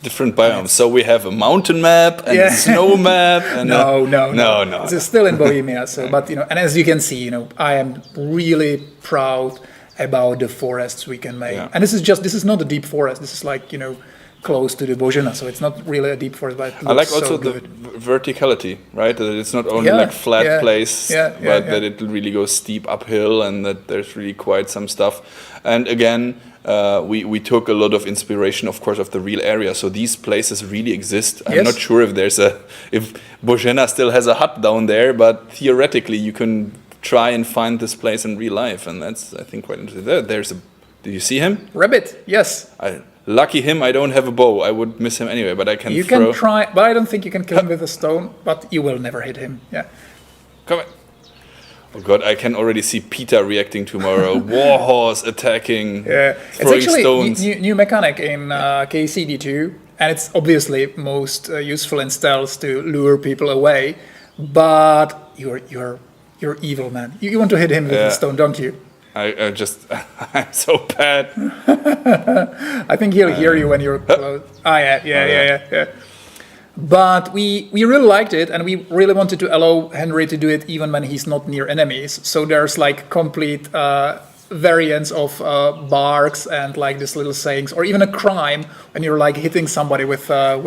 different biomes. So we have a mountain map and a snow map. And no. This is still in Bohemia. So, but and as you can see, I am really proud about the forests we can make. And this is not a deep forest. This is like close to the Božena, so it's not really a deep forest. But I like also the verticality, right? That it's not only like flat place, but that it really goes steep uphill, and that there's really quite some stuff. And again, we took a lot of inspiration, of course, of the real area. So these places really exist. I'm not sure if Božena still has a hut down there, but theoretically you can try and find this place in real life, and that's, I think, quite interesting. Did you see him? Rabbit, yes. Lucky him, I don't have a bow. I would miss him anyway, but I can You can try, but I don't think you can kill him with a stone, but you will never hit him. Yeah. Come on. Oh God, I can already see Peter reacting tomorrow. Warhorse attacking, throwing stones. It's actually new mechanic in KCD2, and it's obviously most useful in stealth to lure people away, but you're evil, man. You want to hit him with a stone, don't you? I'm so bad. I think he'll hear you when you're close. Yeah. But we really liked it, and we really wanted to allow Henry to do it even when he's not near enemies. So there's like complete variants of barks and like these little sayings, or even a crime when you're like hitting somebody with a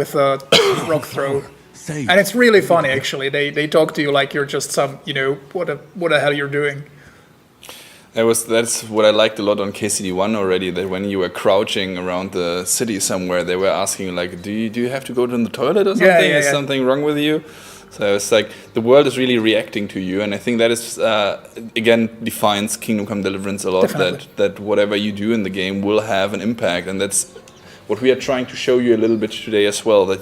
rock throw. And it's really funny, actually. They talk to you like you're just some, what the hell you're doing. That's what I liked a lot on KCD1 already, that when you were crouching around the city somewhere, they were asking you, like, do you have to go to the toilet or something? Is something wrong with you? So it's like the world is really reacting to you, and I think that is, again, defines Kingdom Come Deliverance a lot, that whatever you do in the game will have an impact, and that's what we are trying to show you a little bit today as well, that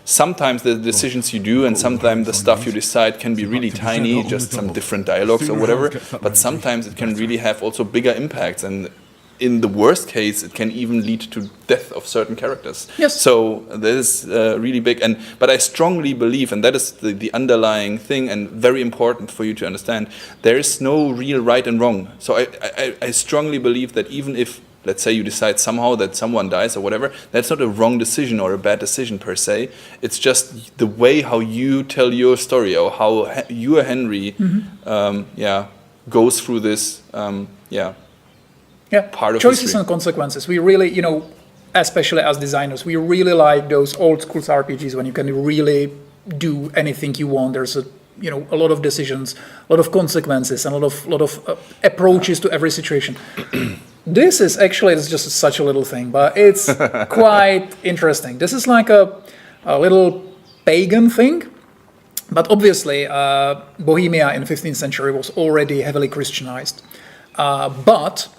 sometimes the decisions you do and sometimes the stuff you decide can be really tiny, just some different dialogues or whatever, but sometimes it can really have also bigger impacts, and in the worst case it can even lead to death of certain characters. Yes. So that is really big, but I strongly believe, and that is the underlying thing and very important for you to understand, there is no real right and wrong. So I strongly believe that even if, let's say, you decide somehow that someone dies or whatever, that's not a wrong decision or a bad decision per se. It's just the way how you tell your story, or how you, Henry, goes through this, part of choices history. And consequences. We really, especially as designers, we really like those old school RPGs when you can really do anything you want. There's a lot of decisions, a lot of consequences, and a lot of approaches to every situation. This is actually, it's just such a little thing, but it's quite interesting. This is like a little pagan thing, but obviously Bohemia in the 15th century was already heavily Christianized. But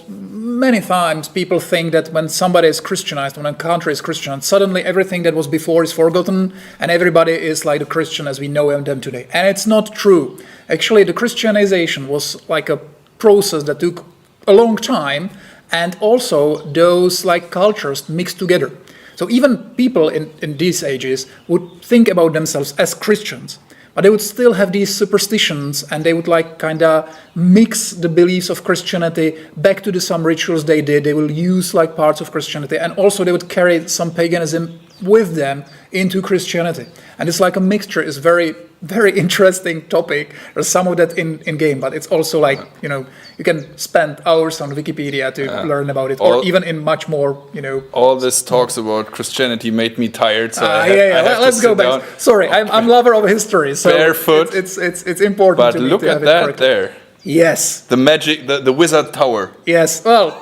many times people think that when somebody is Christianized, when a country is Christianized, suddenly everything that was before is forgotten and everybody is like the Christian as we know them today. And it's not true. Actually, the Christianization was like a process that took a long time, and also those like cultures mixed together. So even people in these ages would think about themselves as Christians, but they would still have these superstitions, and they would like kind of mix the beliefs of Christianity back to some rituals they did. They will use like parts of Christianity, and also they would carry some paganism with them into Christianity. And it's like a mixture. It's very, very interesting topic. There's some of that in game, but it's also like, you can spend hours on Wikipedia to learn about it, or even in much more, All this talks about Christianity made me tired, so let's go back. Sorry, I'm lover of history, so barefoot. It's important but to me look to at have that it correct. there. Yes. The magic, the wizard tower. Yes, well,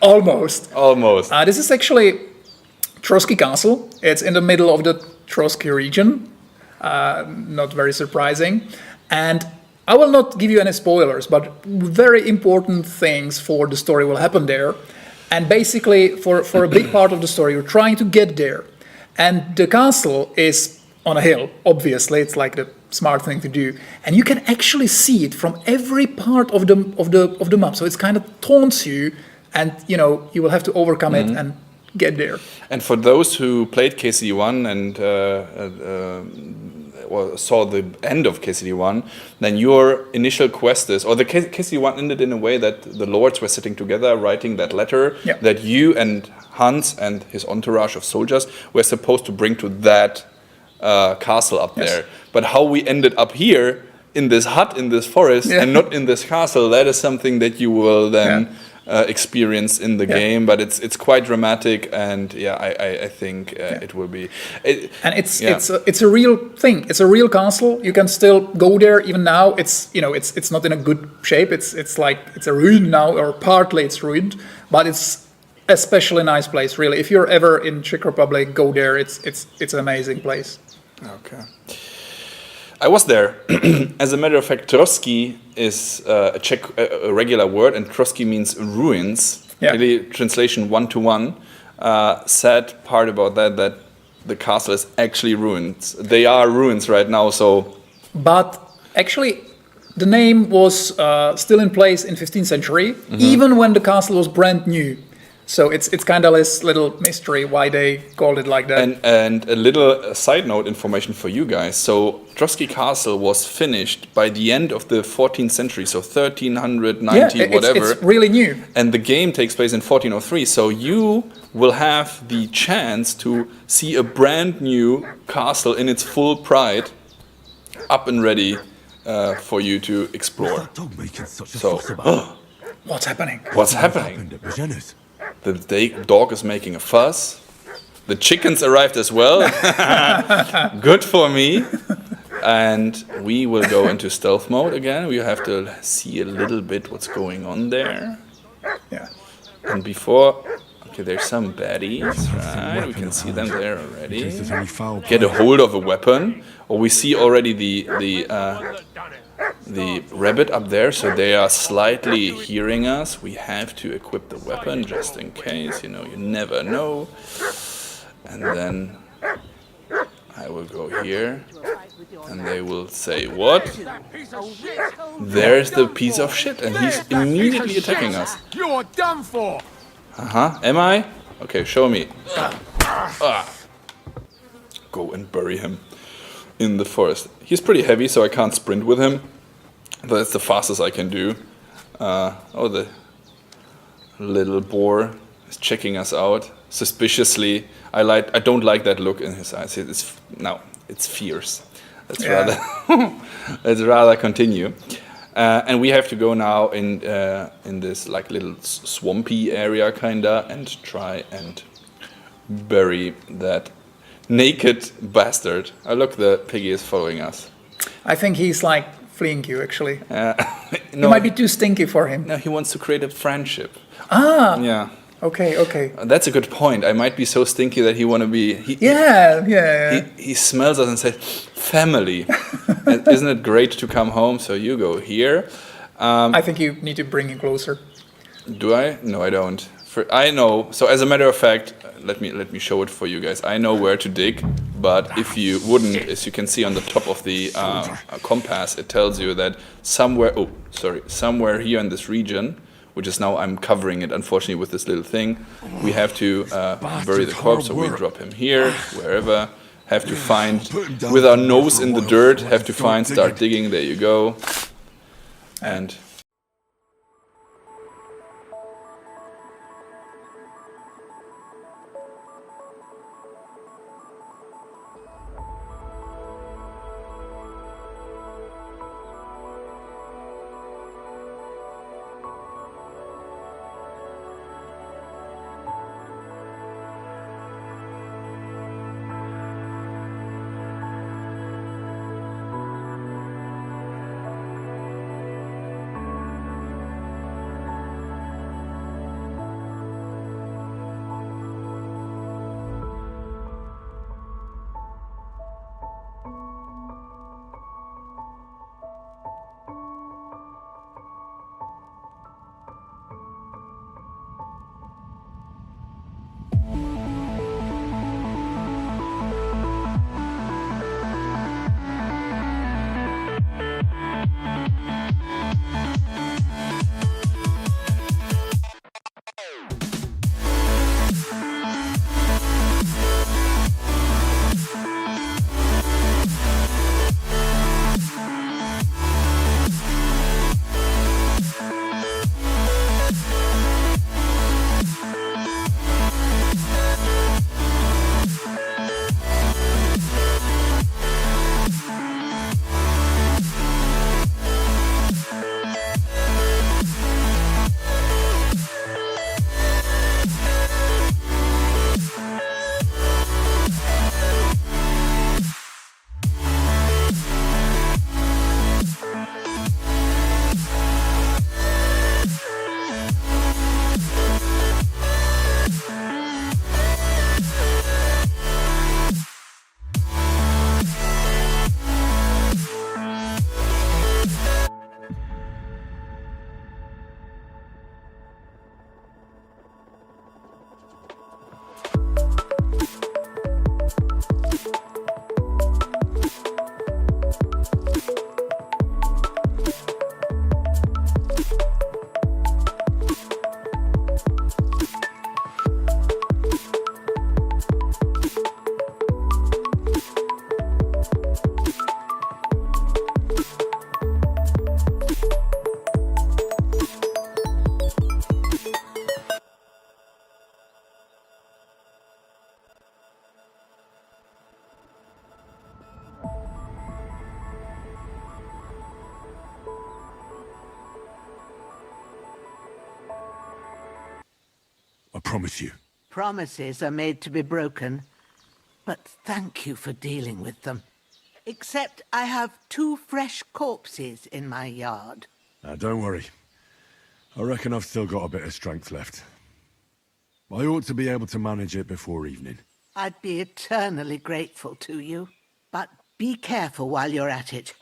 almost. This is actually Trotsky Castle. It's in the middle of the Trotsky region. Not very surprising. And I will not give you any spoilers, but very important things for the story will happen there. And basically, for a big part of the story, you're trying to get there. And the castle is on a hill, obviously. It's like the smart thing to do. And you can actually see it from every part of the map. So it's kind of taunts you, and you will have to overcome it and get there. And for those who played KC1 and or saw the end of KCD1, then your initial quest is, or the KCD1 ended in a way that the lords were sitting together writing that letter that you and Hans and his entourage of soldiers were supposed to bring to that castle up there. But how we ended up here in this hut in this forest and not in this castle, that is something that you will then experience in the game. But it's quite dramatic, and I think it will be. And it's a real thing. It's a real castle. You can still go there even now. It's not in a good shape. It's like it's a ruin now, or partly it's ruined, but it's especially nice place. Really, if you're ever in Czech Republic, go there. It's an amazing place. Okay. I was there. As a matter of fact, Trotsky is a Czech a regular word, and Trotsky means ruins. Really, translation 1-to-1. Sad part about that the castle is actually ruins. They are ruins right now. So, but actually, the name was still in place in 15th century, even when the castle was brand new. So it's kind of this little mystery why they called it like that. And a little side note information for you guys. So Trotsky Castle was finished by the end of the 14th century, so 1390 whatever. It's really new. And the game takes place in 1403. So you will have the chance to see a brand new castle in its full pride, up and ready for you to explore. So, what's happening? What's happening? The dog is making a fuss. The chickens arrived as well. Good for me. And we will go into stealth mode again. We have to see a little bit what's going on there. Yeah. And before... Okay, there's some baddies, right? We can see them there already. Get a hold of a weapon. Or we see already the rabbit up there, so they are slightly hearing us. We have to equip the weapon just in case, you never know. And then I will go here, and they will say, what? There's the piece of shit, and he's immediately attacking us. You are done for! Am I? Okay, show me. Go and bury him in the forest. He's pretty heavy, so I can't sprint with him. That's the fastest I can do. The little boar is checking us out suspiciously. I don't like that look in his eyes. It's fierce. Let's rather continue. And we have to go now in this like little swampy area kinda and try and bury that naked bastard. Oh look, the piggy is following us. I think he's like fleeing you actually. No, you might be too stinky for him. No, he wants to create a friendship. Yeah. Okay. That's a good point. I might be so stinky that he want to be... He smells us and says, family. Isn't it great to come home? So you go here. I think you need to bring him closer. Do I? No, I don't. I know. So as a matter of fact, let me show it for you guys. I know where to dig, but if you wouldn't, as you can see on the top of the compass, it tells you that somewhere here in this region, which is now I'm covering it, unfortunately, with this little thing. We have to bury the corpse, so we drop him here, wherever. Have to find, with our nose in the dirt, start digging, there you go. And... I promise you. Promises are made to be broken, but thank you for dealing with them. Except I have 2 fresh corpses in my yard. Now, don't worry. I reckon I've still got a bit of strength left. I ought to be able to manage it before evening. I'd be eternally grateful to you. But be careful while you're at it.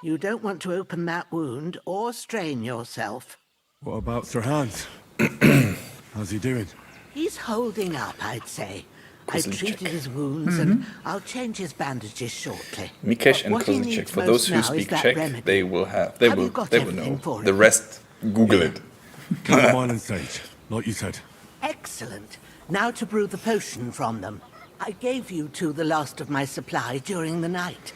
You don't want to open that wound or strain yourself. What about Sir Hans? How's he doing? He's holding up, I'd say. I Kozlicek. treated his wounds and I'll change his bandages shortly. Mikesh But and what he Kozlicek. needs For most those who now speak is that Czech, remedy. they will Have they you will got they will everything know. for The it? rest, Google it. Chamomile and sage, like you said. Excellent. Now to brew the potion from them. I gave you 2 the last of my supply during the night.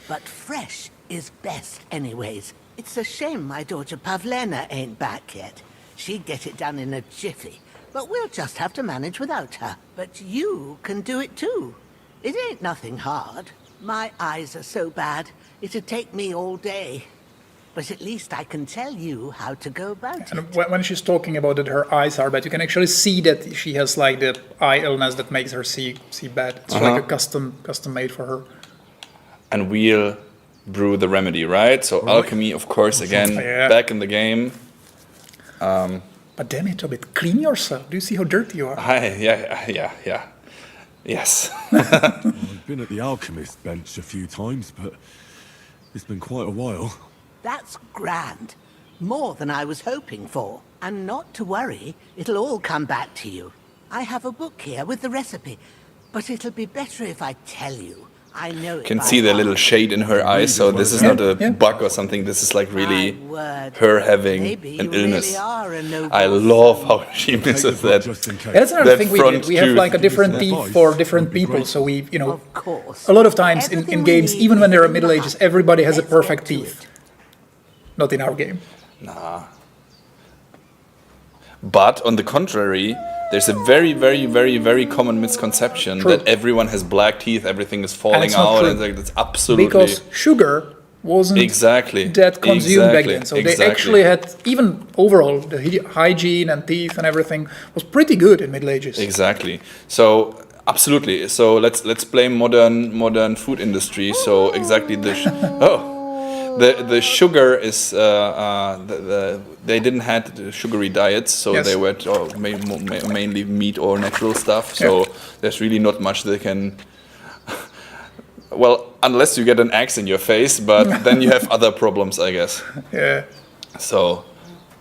But fresh is best anyways. It's a shame my daughter Pavlena ain't back yet. She'd get it done in a jiffy. But we'll just have to manage without her. But you can do it too. It ain't nothing hard. My eyes are so bad, it'd take me all day. But at least I can tell you how to go about it. And when she's talking about that her eyes are bad, you can actually see that she has like the eye illness that makes her see bad. It's like a custom made for her. And we'll brew the remedy, right? So alchemy, of course, again, Yeah. back in the game. But damn it, Tobit, clean yourself. Do you see how dirty you are? Yeah. Yes. I've been at the alchemist bench a few times, but it's been quite a while. That's grand. More than I was hoping for. And not to worry, it'll all come back to you. I have a book here with the recipe, but it'll be better if I tell you. I know it Can by see the heart. little shade in her eyes, so this is not a Yeah. bug or something. This is like really My word. her having Maybe an you illness. really are a noble I love how she misses that. Just in case. Yeah, that's another That thing we front did. We have tooth. like a different Advice teeth for different would be people. great. So we, Of course. a lot of times in Everything we games, need even when is they're in Middle the Ages, map. everybody has a Let's perfect get to teeth. it. Not in our game. But on the contrary, there's a very, very, very, very common misconception True. that everyone has black teeth, everything is falling it's not out, true. and like that's absolutely Because sugar wasn't exactly that consumed back exactly, then. So they exactly. actually had, even overall, the hygiene and teeth and everything was pretty good in Middle Ages. Exactly. So absolutely. So let's blame modern food industry. So exactly the sugar is they didn't had the sugary diets, so Yes. they were mainly meat or natural stuff. So there's really not much they can. Well, unless you get an axe in your face, but then you have other problems, I guess. Yeah. So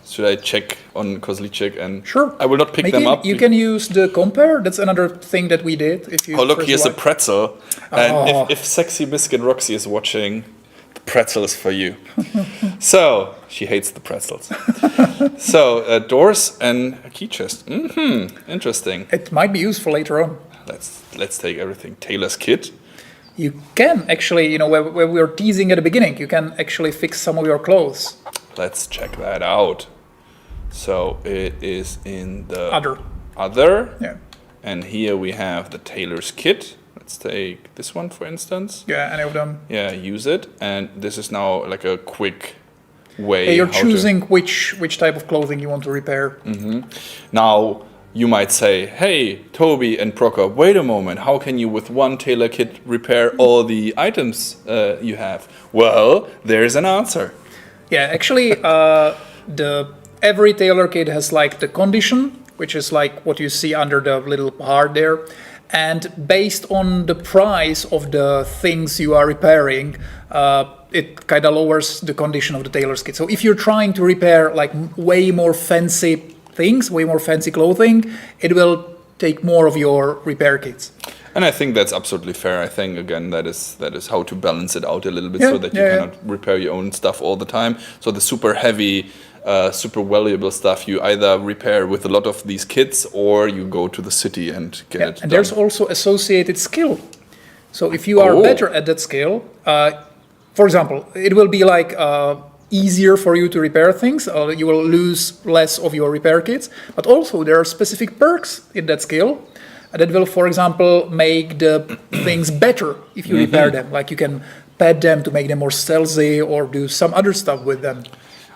should I check on Kozlicek and Sure. I will not pick them up. You can use the compare. That's another thing that we did. If you Oh look, press here's a Y. pretzel. And Oh. if Sexy Biscuit Roxy is watching, the pretzel is for you. So she hates the pretzels. So doors and a key chest. Interesting. It might be useful later on. Let's take everything. Taylor's kit. You can actually, where we were teasing at the beginning, you can actually fix some of your clothes. Let's check that out. So it is in the Other. Yeah. And here we have the tailor's kit. Let's take this one, for instance. Yeah, any of them. Yeah, use it. And this is now like a quick way. Yeah, you're how to- choosing which type of clothing you want to repair. Now, you might say, hey, Toby and Procker, wait a moment. How can you, with one tailor kit, repair all the items you have? Well, there's an answer. Yeah, actually, every tailor kit has like the condition, which is like what you see under the little heart there. And based on the price of the things you are repairing, it kind of lowers the condition of the tailor's kit. So if you're trying to repair like way more fancy things, way more fancy clothing, it will take more of your repair kits. And I think that's absolutely fair. I think, again, that is how to balance it out a little bit so that you cannot repair your own stuff all the time. So the super heavy, super valuable stuff you either repair with a lot of these kits or you go to the city and get it done. And there's also associated skill. So if you are better at that skill, for example, it will be like easier for you to repair things. You will lose less of your repair kits. But also there are specific perks in that skill that will, for example, make the things better if you repair them. Like you can pet them to make them more stealthy or do some other stuff with them.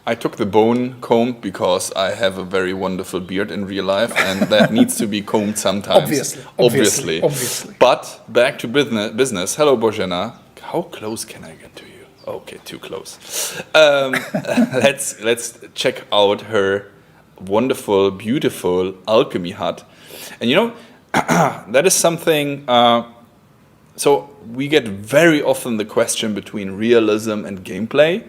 I took the bone comb because I have a very wonderful beard in real life, and that needs to be combed sometimes. Obviously. But back to business. Hello, Božena. How close can I get to you? Okay, too close. Let's check out her wonderful, beautiful alchemy hut. And you know, that is something. So we get very often the question between realism and gameplay,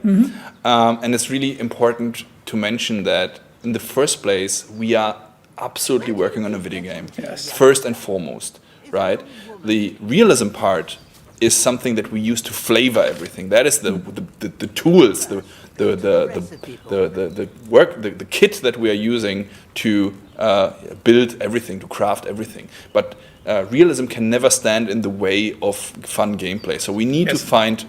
and it's really important to mention that in the first place we are absolutely working on a video game, first and foremost, right? The realism part is something that we use to flavor everything. That is the tools, the work, the kit that we are using to build everything, to craft everything. But realism can never stand in the way of fun gameplay. So we need to find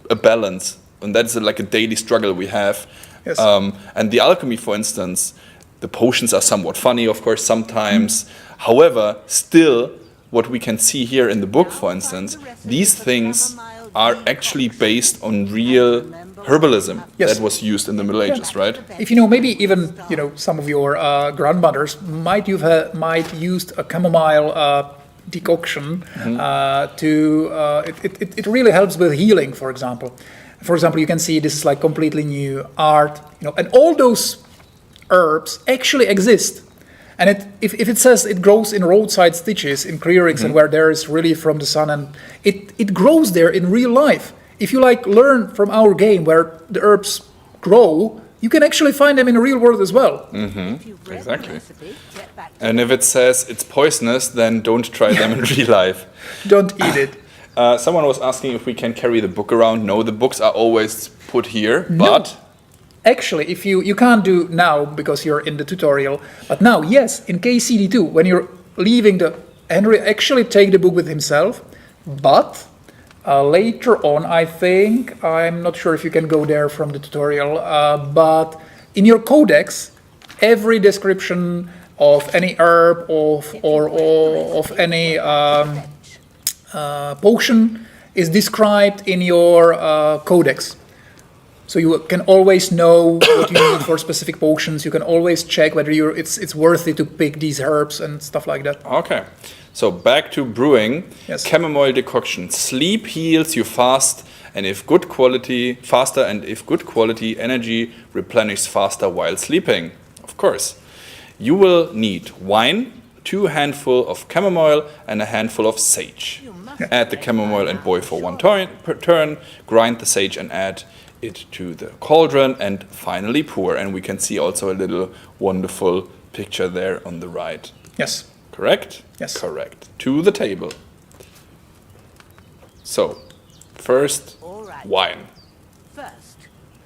a balance, and that's like a daily struggle we have. And the alchemy, for instance, the potions are somewhat funny, of course, sometimes. However, still, what we can see here in the book, for instance, these things are actually based on real herbalism that was used in the Middle Ages, right? If you know, maybe even some of your grandmothers might used a chamomile decoction it really helps with healing, for example. For example, you can see this is like completely new art, and all those herbs actually exist. And if it says it grows in roadside stitches, in clearings, and where there is relief from the sun, and it grows there in real life. If you learn from our game where the herbs grow, you can actually find them in the real world as well. Exactly. And if it says it's poisonous, then don't try them in real life. Don't eat it. Someone was asking if we can carry the book around. No, the books are always put here, but... Actually, if you can't do now because you're in the tutorial, but now, yes, in KCD2, when you're leaving Henry actually take the book with himself, but later on, I think, I'm not sure if you can go there from the tutorial, but in your codex, every description of any herb or of any potion is described in your codex. So you can always know what you need for specific potions. You can always check whether it's worthy to pick these herbs and stuff like that. Okay, so back to brewing. Chamomile decoction. Sleep heals you faster, and if good quality, energy replenishes faster while sleeping. Of course, you will need wine, 2 handfuls of chamomile, and a handful of sage. Add the chamomile and boil for 1 turn. Grind the sage and add it to the cauldron, and finally pour. And we can see also a little wonderful picture there on the right. Yes. Correct? Yes. Correct. To the table. So, first, wine. First,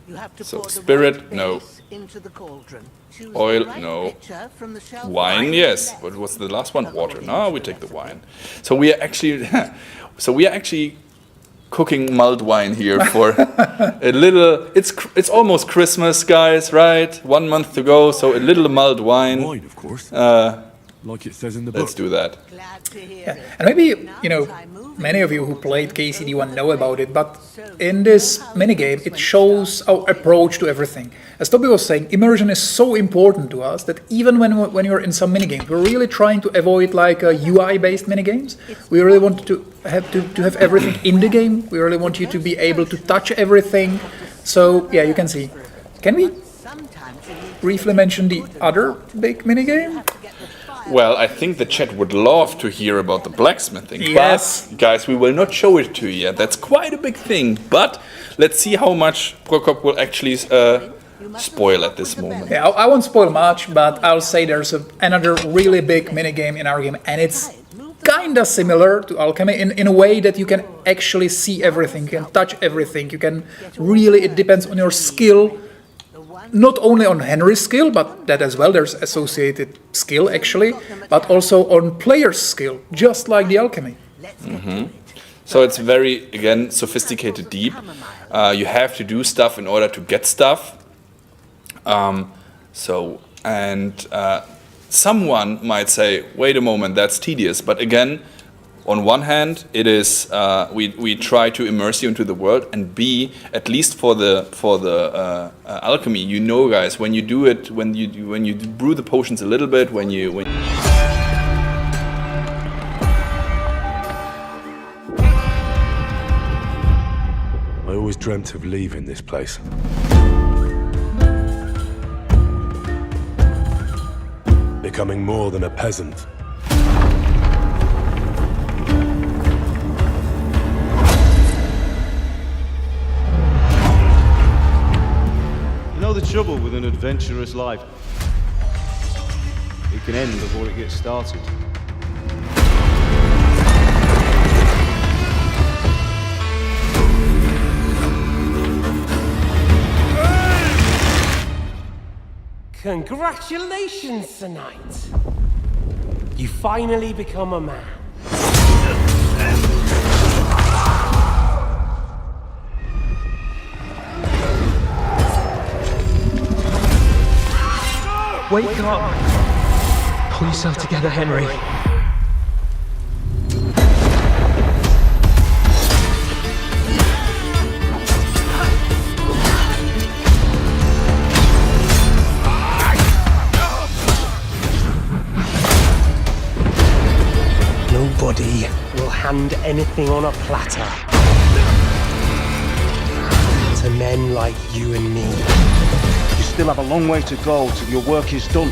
you have to So, pour the spirit, white no. base into the cauldron. Choose Oil, the right no. pitcher from the shelf. Wine, yes. What was the last one? Water. No, we take the wine. So we are actually cooking mulled wine here for a little. It's almost Christmas, guys, right? 1 month to go, so a little mulled wine. Wine, of course. Like it says in the book. Let's do that. Glad to hear it. And maybe, many of you who played KCD1 know about it, but in this minigame, it shows our approach to everything. As Toby was saying, immersion is so important to us that even when you're in some minigames, we're really trying to avoid UI-based minigames. We really want to have everything in the game. We really want you to be able to touch everything. So, yeah, you can see. Can we briefly mention the other big minigame? Well, I think the chat would love to hear about the blacksmithing. Yes. But, guys, we will not show it to you yet. That's quite a big thing. But let's see how much Prokop will actually spoil at this moment. Yeah, I won't spoil much, but I'll say there's another really big minigame in our game, and it's kind of similar to alchemy in a way that you can actually see everything, you can touch everything, you can really, it depends on your skill. Not only on Henry's skill, but that as well, there's associated skill actually, but also on player's skill, just like the alchemy. So it's very, again, sophisticated, deep. You have to do stuff in order to get stuff. Someone might say, wait a moment, that's tedious. But again, on one hand, it is we try to immerse you into the world, and B, at least for the alchemy, you know, guys, when you do it, when you brew the potions a little bit, when I always dreamt of leaving this place. Becoming more than a peasant. You know the trouble with an adventurous life? It can end before it gets started. Congratulations, Sir Knight. You finally become a man. Wake up! Pull yourself together, Henry. Nobody will hand anything on a platter to men like you and me. You still have a long way to go till your work is done.